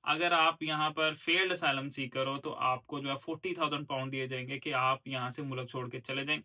अगर आप यहाँ पर फेल्ड असाइलम सीकर हो तो आपको जो है 40,000 पाउंड दिए जाएंगे कि आप यहाँ से मुल्क छोड़ के चले जाएं।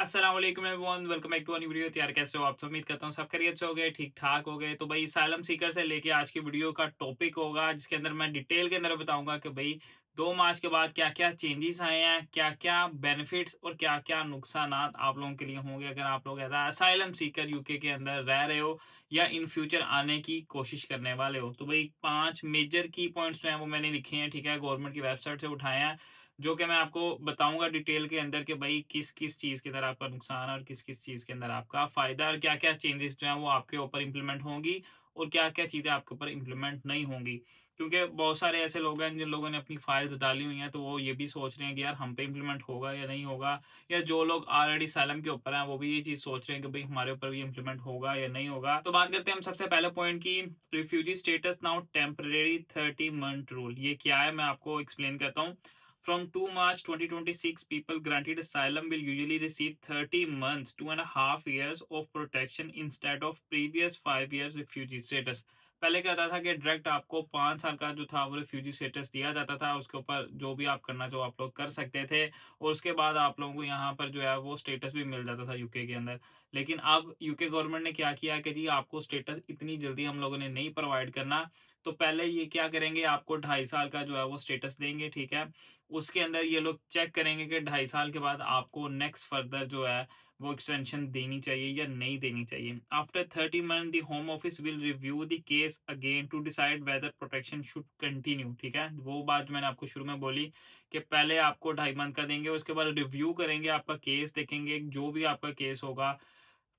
अस्सलाम वालेकुम everyone, welcome back to a new video. तैयार कैसे हो आप? तो उम्मीद करता हूँ सब खैरियत से हो गए, ठीक ठाक हो गए। तो भाई साइलम सीकर से लेके आज की वीडियो का टॉपिक होगा जिसके अंदर मैं डिटेल के अंदर बताऊंगा कि भाई 2 मार्च के बाद क्या क्या चेंजेस आए हैं, क्या क्या बेनिफिट्स और क्या क्या नुकसान आप लोगों के लिए होंगे अगर आप लोग ऐसा असाइलम सीकर यूके के अंदर रह रहे हो या इन फ्यूचर आने की कोशिश करने वाले हो। तो भाई 5 मेजर की पॉइंट्स जो है वो मैंने लिखे हैं, ठीक है, गवर्नमेंट की वेबसाइट से उठाए हैं, जो कि मैं आपको बताऊंगा डिटेल के अंदर कि भाई किस किस चीज़ के अंदर आपका नुकसान है और किस किस चीज़ के अंदर आपका फ़ायदा, और क्या क्या चेंजेस जो हैं वो आपके ऊपर इम्प्लीमेंट होंगी और क्या क्या चीज़ें आपके ऊपर इम्प्लीमेंट नहीं होंगी। क्योंकि बहुत सारे ऐसे लोग हैं जिन लोगों ने अपनी फाइल्स डाली हुई हैं, तो वो ये भी सोच रहे हैं कि यार हम पे इम्प्लीमेंट होगा या नहीं होगा, या जो लोग ऑलरेडी सालम के ऊपर हैं वो भी ये चीज़ सोच रहे हैं कि भाई हमारे ऊपर भी इम्प्लीमेंट होगा या नहीं होगा। तो बात करते हैं हम सबसे पहले पॉइंट की, refugee status now temporary 30 month rule. ये क्या है मैं आपको एक्सप्लेन करता हूँ। From 2 March 2026, people granted asylum will usually receive 30 months, 2.5 years of protection instead of previous 5 years refugee status. पहले क्या होता था कि डायरेक्ट आपको 5 साल का जो था वो रिफ्यूजी स्टेटस दिया जाता था, उसके ऊपर जो भी आप करना चाहो आप लोग कर सकते थे, और उसके बाद आप लोगों को यहाँ पर जो है वो स्टेटस भी मिल जाता था यूके के अंदर। लेकिन अब यूके गवर्नमेंट ने क्या किया कि जी आपको स्टेटस इतनी जल्दी हम लोगों ने नहीं प्रोवाइड करना, तो पहले ये क्या करेंगे, आपको 2.5 साल का जो है वो स्टेटस देंगे, ठीक है। उसके अंदर ये लोग चेक करेंगे कि 2.5 साल के बाद आपको नेक्स्ट फर्दर जो है वो एक्सटेंशन देनी चाहिए या नहीं देनी चाहिए। After 30 month the home office will review the case again to decide whether protection should continue, ठीक है। वो बात मैंने आपको शुरू में बोली कि पहले आपको 2.5 मंथ का देंगे, उसके बाद रिव्यू करेंगे, आपका केस देखेंगे, जो भी आपका केस होगा।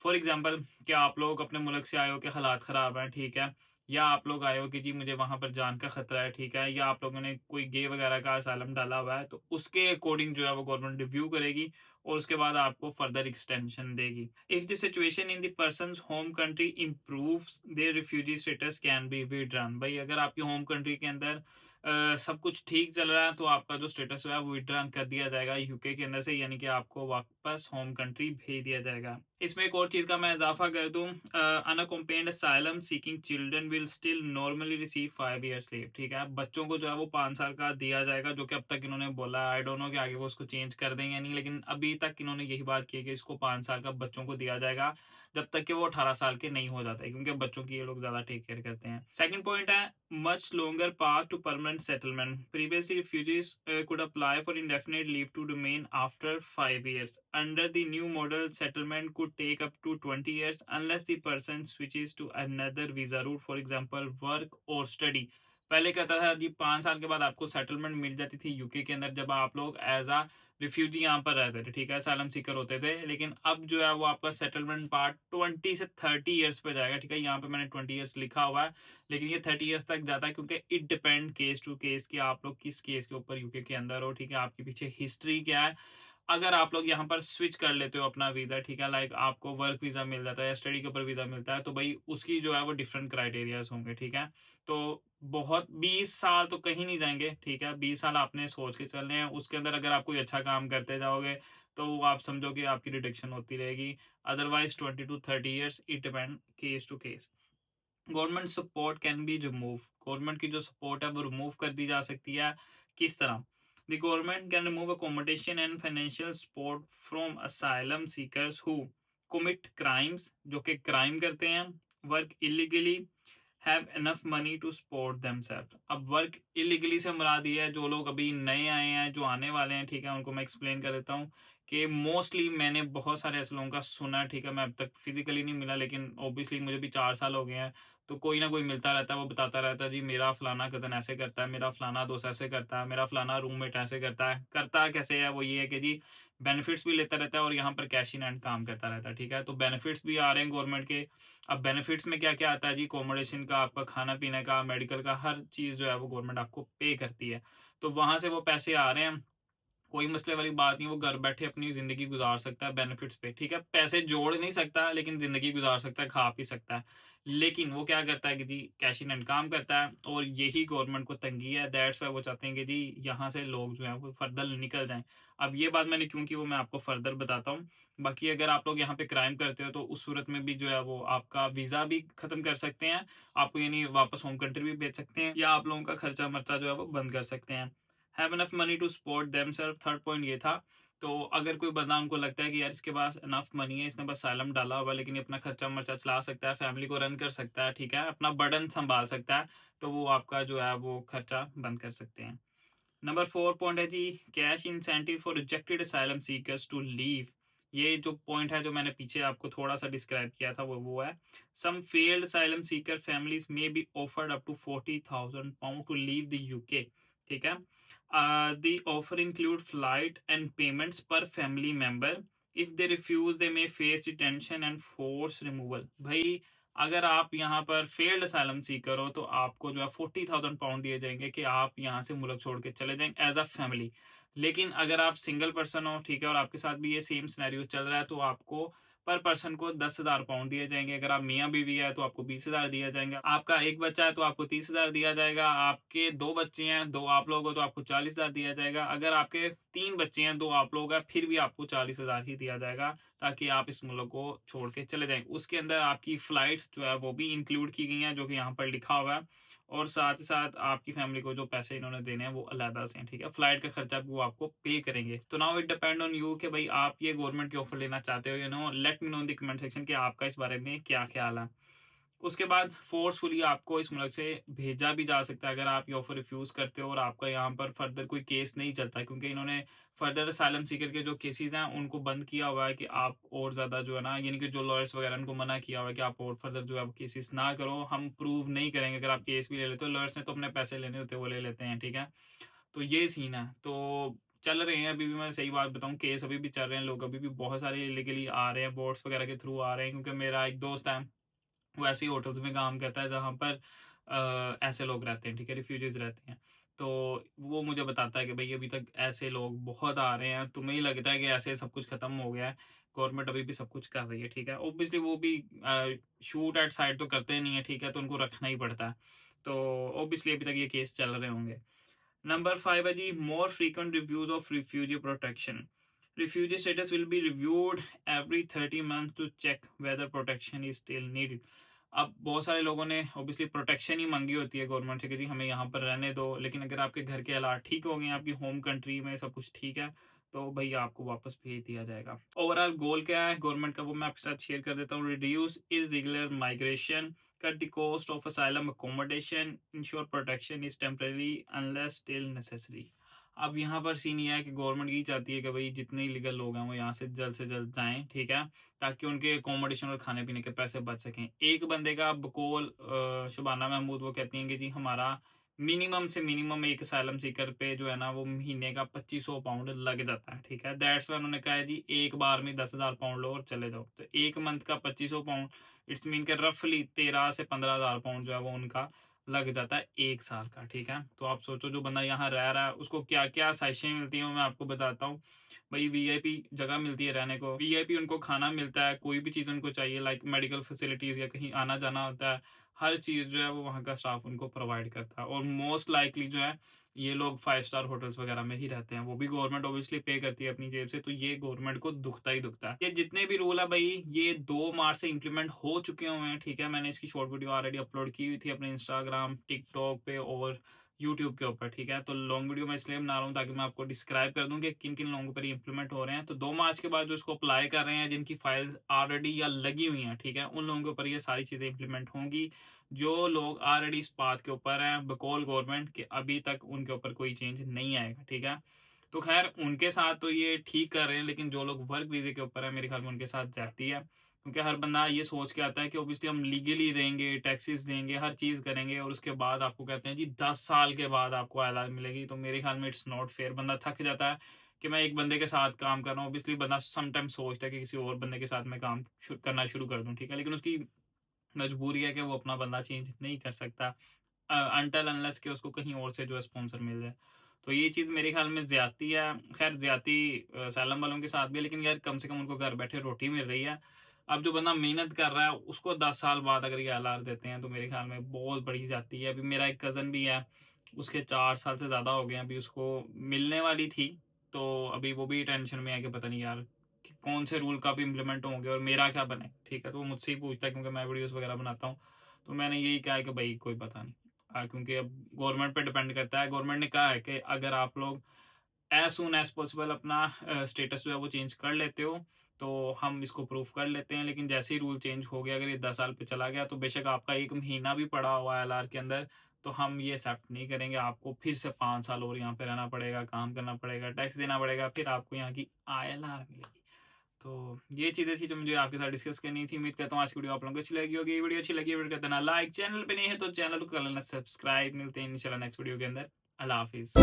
फॉर एग्जाम्पल कि आप लोग अपने मुल्क से आए हो कि हालात ख़राब हैं, ठीक है, या आप लोग आए हो कि जी मुझे वहाँ पर जान का खतरा है, ठीक है, या आप लोगों ने कोई गे वगैरह का असालम डाला हुआ है, तो उसके अकॉर्डिंग जो है वो गवर्नमेंट रिव्यू करेगी और उसके बाद आपको फर्दर एक्सटेंशन देगी। If the situation in the person's home country improves their refugee status can be withdrawn. भाई अगर आपकी होम कंट्री के अंदर सब कुछ ठीक चल रहा है तो आपका जो स्टेटस है वो विथड्रॉन कर दिया जाएगा यूके के अंदर से, यानी कि आपको वापस होम कंट्री भेज दिया जाएगा। इसमें एक और चीज़ का मैं इजाफा कर दूं, unaccompanied asylum seeking children will still normally receive 5 years leave, ठीक है। बच्चों को जो है वो 5 साल का दिया जाएगा, जो कि अब तक इन्होंने बोला, आई डोंट नो कि आगे वो उसको चेंज कर देंगे या नहीं, लेकिन अभी तक इन्होंने यही बात की है कि इसको 5 साल का बच्चों को दिया जाएगा जब तक कि वो 18 साल के नहीं हो जाते, क्योंकि बच्चों की ये लोग ज्यादा टेक केयर करते हैं। सेकंड पॉइंट है much longer path to permanent settlement. Previously, refugees could apply for indefinite leave to remain after 5 years. Under the new model, settlement could take up to 20 years unless the person switches to another visa route, for example, work or study. पहले क्या होता था जी 5 साल के बाद आपको settlement मिल जाती थी यूके के अंदर जब आप लोग एज आ रिफ्यूजी यहाँ पर रहते थे, ठीक है, सालम सीकर होते थे। लेकिन अब जो है वो आपका सेटलमेंट पार्ट 20 से 30 ईयर्स पे जाएगा, ठीक है। यहाँ पे मैंने 20 ईयर्स लिखा हुआ है, लेकिन ये 30 ईयर्स तक जाता है, क्योंकि it depend case to case कि आप लोग किस केस के ऊपर यूके के अंदर हो, ठीक है, आपके पीछे हिस्ट्री क्या है। अगर आप लोग यहाँ पर स्विच कर लेते हो अपना वीज़ा, ठीक है, लाइक आपको वर्क वीज़ा मिल जाता है या स्टडी के ऊपर वीज़ा मिलता है, तो भाई उसकी जो है वो डिफरेंट क्राइटेरियाज होंगे, ठीक है। तो बहुत 20 साल तो कहीं नहीं जाएंगे, ठीक है, 20 साल आपने सोच के चलने हैं। उसके अंदर अगर आप कोई अच्छा काम करते जाओगे तो वो आप समझो कि आपकी डिडक्शन होती रहेगी। Otherwise 20 to 30 years, it depend case to case. Government support can be remove, government की जो सपोर्ट है वो रिमूव कर दी जा सकती है। किस तरह? The government can remove accommodation and financial support from asylum seekers who commit crimes, जो कि क्राइम करते हैं, work illegally, have enough money to support themselves. अब वर्क इलीगली से मुराद ये है जो लोग अभी नए आए हैं, जो आने वाले हैं, ठीक है, उनको मैं एक्सप्लेन कर देता हूँ कि मोस्टली मैंने बहुत सारे ऐसे लोगों का सुना है, ठीक है, मैं अब तक फिजिकली नहीं मिला, लेकिन ऑब्वियसली मुझे भी 4 साल हो गए हैं, तो कोई ना कोई मिलता रहता है, वो बताता रहता है जी मेरा फलाना कज़न ऐसे करता है, मेरा फलाना दोस्त ऐसे करता है, मेरा फलाना रूममेट ऐसे करता है। करता कैसे है? वो ये है कि जी बेनिफिट्स भी लेता रहता है और यहाँ पर कैश इन हैंड काम करता रहता है, ठीक है। तो बेनिफिट्स भी आ रहे हैं गवर्नमेंट के। अब बेनिफिट्स में क्या क्या आता है जी, अकोमोडेशन का, आपका खाना पीने का, मेडिकल का, हर चीज़ जो है वो गवर्नमेंट आपको पे करती है। तो वहाँ से वो पैसे आ रहे हैं, कोई मसले वाली बात नहीं, वो घर बैठे अपनी ज़िंदगी गुज़ार सकता है बेनिफिट्स पे, ठीक है? पैसे जोड़ नहीं सकता लेकिन ज़िंदगी गुज़ार सकता है, खा पी सकता है। लेकिन वो क्या करता है कि जी कैश इन हैंड काम करता है और यही गवर्नमेंट को तंगी है, दैट्स व्हाई वो चाहते हैं कि जी यहाँ से लोग जो हैं वो फर्दर निकल जाएँ। अब ये बात मैंने क्यों की वो मैं आपको फर्दर बताता हूँ। बाकी अगर आप लोग यहाँ पे क्राइम करते हो तो उस सूरत में भी जो है वो आपका वीज़ा भी ख़त्म कर सकते हैं, आपको यानी वापस होम कंट्री भी भेज सकते हैं या आप लोगों का खर्चा-मर्चा जो है वो बंद कर सकते हैं। Have enough money to support themselves, third point ये था। तो अगर कोई बंदा उनको लगता है कि यार इसके पास इनफ मनी है, इसने बस साइलम डाला हुआ है लेकिन ये अपना खर्चा-मर्चा चला सकता है, फैमिली को रन कर सकता है, ठीक है? अपना बर्डन सँभाल सकता है, तो वो आपका जो है वो खर्चा बंद कर सकते हैं। नंबर 4 पॉइंट है जी, cash incentive for rejected asylum seekers to leave. ये जो पॉइंट है जो मैंने पीछे आपको थोड़ा-सा डिस्क्राइब किया था वो है, some failed asylum seeker families may be offered up to £40,000 to leave the UK, ठीक है? The offer include flight and payments पर family member. If they refuse they may face detention and force removal. भाई अगर आप यहाँ पर failed asylum Sikar हो तो आपको जो है £40,000 दिए जाएँगे कि आप यहाँ से मुल्क छोड़ के चले जाएँ एज़ अ फैमिली। लेकिन अगर आप सिंगल पर्सन हो, ठीक है, और आपके साथ भी ये सेम सिनेरियो चल रहा है तो आपको पर पर्सन को £10,000 दिए जाएँगे। अगर आप मियाँ-बीवी है तो आपको 20,000 दिया जाएगा। आपका 1 बच्चा है तो आपको 30,000 दिया जाएगा। आपके 2 बच्चे हैं, 2 आप लोग हो तो आपको 40,000 दिया जाएगा। अगर आपके 3 बच्चे हैं, 2 आप लोग हैं, फिर भी आपको 40,000 ही दिया जाएगा। ताकि आप इस मुल्क को छोड़ के चले जाएँ। उसके अंदर आपकी फ्लाइट्स जो है वो भी इंक्लूड की गई हैं जो कि यहाँ पर लिखा हुआ है और साथ ही साथ आपकी फैमिली को जो पैसे इन्होंने देने हैं वो अलहदा से हैं, ठीक है? फ्लाइट का खर्चा भी वो आपको पे करेंगे। तो now it depend on you कि भाई आप ये गवर्नमेंट के ऑफर लेना चाहते हो या no? Let me know in the comment section कि आपका इस बारे में क्या ख्याल है। उसके बाद फ़ोर्सफुली आपको इस मुल्क से भेजा भी जा सकता है अगर आप ये ऑफ़र रिफ्यूज़ करते हो और आपका यहाँ पर फ़र्दर कोई केस नहीं चलता है क्योंकि इन्होंने फ़र्दर असाइलम सीकर के जो केसेज़ हैं उनको बंद किया हुआ है कि आप और ज़्यादा जो है ना यानी कि जो लॉयर्स वगैरह उनको मना किया हुआ है कि आप और फ़र्दर जो है वो केसेज़ ना करो, हम प्रूव नहीं करेंगे। अगर आप केस भी ले लेते हो, लॉयर्स ने तो अपने पैसे लेने होते हैं वो ले लेते हैं, ठीक है? तो ये सीन है। तो चल रहे हैं अभी भी, मैं सही बात बताऊँ, केस अभी भी चल रहे हैं, लोग अभी भी बहुत सारे इल्लीगली आ रहे हैं, बोट्स वगैरह के थ्रू आ रहे हैं क्योंकि मेरा एक दोस्त है, वो ऐसे ही होटल्स में काम करता है जहाँ पर ऐसे लोग रहते हैं, ठीक है, रिफ्यूजीज़ रहते हैं। तो वो मुझे बताता है कि भई अभी तक ऐसे लोग बहुत आ रहे हैं, तुम्हें ही लगता है कि ऐसे सब कुछ खत्म हो गया है, गवर्नमेंट अभी भी सब कुछ कर रही है, ठीक है। ऑब्वियसली वो भी शूट एट साइट तो करते नहीं है, ठीक है, तो उनको रखना ही पड़ता है। तो ऑब्वियसली अभी तक ये केस चल रहे होंगे। नंबर 5 है जी, more frequent reviews of refugee protection. Refugee status will be reviewed every 30 month to check whether protection is still needed. अब बहुत सारे लोगों ने ऑब्वियसली प्रोटेक्शन ही मांगी होती है गवर्नमेंट से कि जी हमें यहाँ पर रहने दो, लेकिन अगर आपके घर के हालात ठीक हो गए, आपकी होम कंट्री में सब कुछ ठीक है, तो भई आपको वापस भेज दिया जाएगा। ओवरऑल गोल क्या है गवर्नमेंट का वो मैं आपके साथ शेयर कर देता हूँ। Reduce irregular migration, cut the cost of asylum accommodation, ensure protection is temporary unless still necessary। अब यहाँ पर सीन ये है कि गवर्नमेंट यही चाहती है कि भाई जितने इलीगल लोग हैं वो यहाँ से जल्द जाएँ, ठीक है? ताकि उनके अकोमोडेशन और खाने-पीने के पैसे बच सकें। एक बंदे का बकौल शबाना महमूद वो कहती हैं कि जी हमारा मिनिमम से मिनिमम एक असाइलम सीकर पे जो है ना वो महीने का £2500 लग जाता है, ठीक है? दैट्स व्हाई उन्होंने कहा है जी एक बार में £10,000 लो और चले जाओ। तो 1 मंथ का £2500 इट्स मीन के रफली 13 से 15,000 पाउंड जो है वो उनका लग जाता है 1 साल का, ठीक है? तो आप सोचो जो बंदा यहाँ रह रहा है उसको क्या-क्या आसाइशें मिलती हैं वो मैं आपको बताता हूँ। भई वीआईपी जगह मिलती है रहने को, वीआईपी उनको खाना मिलता है, कोई भी चीज़ उनको चाहिए लाइक मेडिकल फैसिलिटीज़ या कहीं आना-जाना होता है, हर चीज़ जो है वो वहाँ का स्टाफ उनको प्रोवाइड करता है और मोस्ट लाइकली जो है ये लोग 5 स्टार होटल्स वगैरह में ही रहते हैं। वो भी गवर्नमेंट ऑब्वियसली पे करती है अपनी जेब से, तो ये गवर्नमेंट को दुखता ही दुखता है। ये जितने भी रूल है भई ये 2 मार्च से इम्प्लीमेंट हो चुके हुए हैं, ठीक है? मैंने इसकी शॉर्ट वीडियो ऑलरेडी अपलोड की हुई थी अपने इंस्टाग्राम, टिकटॉक पे और यूट्यूब के ऊपर, ठीक है? तो लॉन्ग वीडियो मैं इसलिए बना रहा हूँ ताकि मैं आपको डिस्क्राइब कर दूँ कि किन-किन लोगों पर ये इम्प्लीमेंट हो रहे हैं। तो 2 मार्च के बाद जो इसको अप्लाई कर रहे हैं, जिनकी फाइल्स ऑलरेडी या लगी हुई हैं, ठीक है? उन लोगों के ऊपर ये सारी चीज़ें इम्प्लीमेंट होंगी। जो लोग ऑलरेडी इस बात के ऊपर हैं बकौल गवर्नमेंट कि अभी तक उनके ऊपर कोई चेंज नहीं आएगा, ठीक है? तो ख़ैर उनके साथ तो ये ठीक कर रहे हैं, लेकिन जो लोग वर्क वीज़े के ऊपर हैं मेरे ख़्याल में उनके साथ ज़्यादती है। क्योंकि हर बंदा ये सोच के आता है कि ऑब्वियसली हम लीगली रहेंगे, टैक्सेस देंगे, हर चीज़ करेंगे और उसके बाद आपको कहते हैं जी 10 साल के बाद आपको ऐलान मिलेगी। तो मेरे ख़्याल में इट्स नॉट फेयर। बंदा थक जाता है कि मैं एक बंदे के साथ काम कर रहा हूँ। ऑब्वियसली बंदा समटाइम्स सोचता है कि किसी और बंदे के साथ मैं काम करना शुरू कर दूँ, ठीक है? लेकिन उसकी मजबूरी है कि वो अपना बंदा चेंज नहीं कर सकता अनटिल अनलेस कि उसको कहीं और से जो है स्पॉन्सर मिल जाए। तो ये चीज़ मेरे ख़्याल में ज़्यादती है। ख़ैर ज़्यादती असाइलम वालों के साथ भी है, लेकिन यार कम से कम उनको घर बैठे रोटी मिल रही है। अब जो बंदा मेहनत कर रहा है उसको 10 साल बाद अगर ये एलआर देते हैं तो मेरे ख़्याल में बहुत बड़ी ज़्यादती है। अभी मेरा एक कज़न भी है, उसके 4 साल से ज़्यादा हो गए हैं, अभी उसको मिलने वाली थी। तो अभी वो भी टेंशन में है कि पता नहीं यार कि कौन से रूल कब इम्प्लीमेंट होंगे और मेरा क्या बने, ठीक है? तो वो मुझसे ही पूछता है क्योंकि मैं वीडियोज़ वगैरह बनाता हूँ। तो मैंने यही कहा है कि भाई कोई पता नहीं। क्योंकि अब गवर्नमेंट पे डिपेंड करता है। गवर्नमेंट ने कहा है कि अगर आप लोग एज़ सून एज़ पॉसिबल अपना स्टेटस जो है वो चेंज कर लेते हो, तो हम इसको प्रूफ कर लेते हैं। लेकिन जैसे ही रूल चेंज हो गया, अगर ये 10 साल पे चला गया, तो बेशक आपका 1 महीना भी पड़ा हुआ है एलआर के अंदर, तो हम ये एक्सेप्ट नहीं करेंगे। आपको फिर से 5 साल और यहाँ पे रहना पड़ेगा, काम करना पड़ेगा, टैक्स देना पड़ेगा, फिर आपको यहाँ की आईएलआर मिलेगी। तो ये चीज़ें थी जो मुझे आपके साथ डिस्कस करनी थी। उम्मीद करता हूँ आज की वीडियो आप लोगों को अच्छी लगी होगी। वीडियो अच्छी लगी वीडियो कर देना लाइक, चैनल पे नहीं है तो चैनल को कर लेना सब्सक्राइब। मिलते हैं इंशाल्लाह नेक्स्ट वीडियो के अंदर। अल्लाह हाफ़िज़।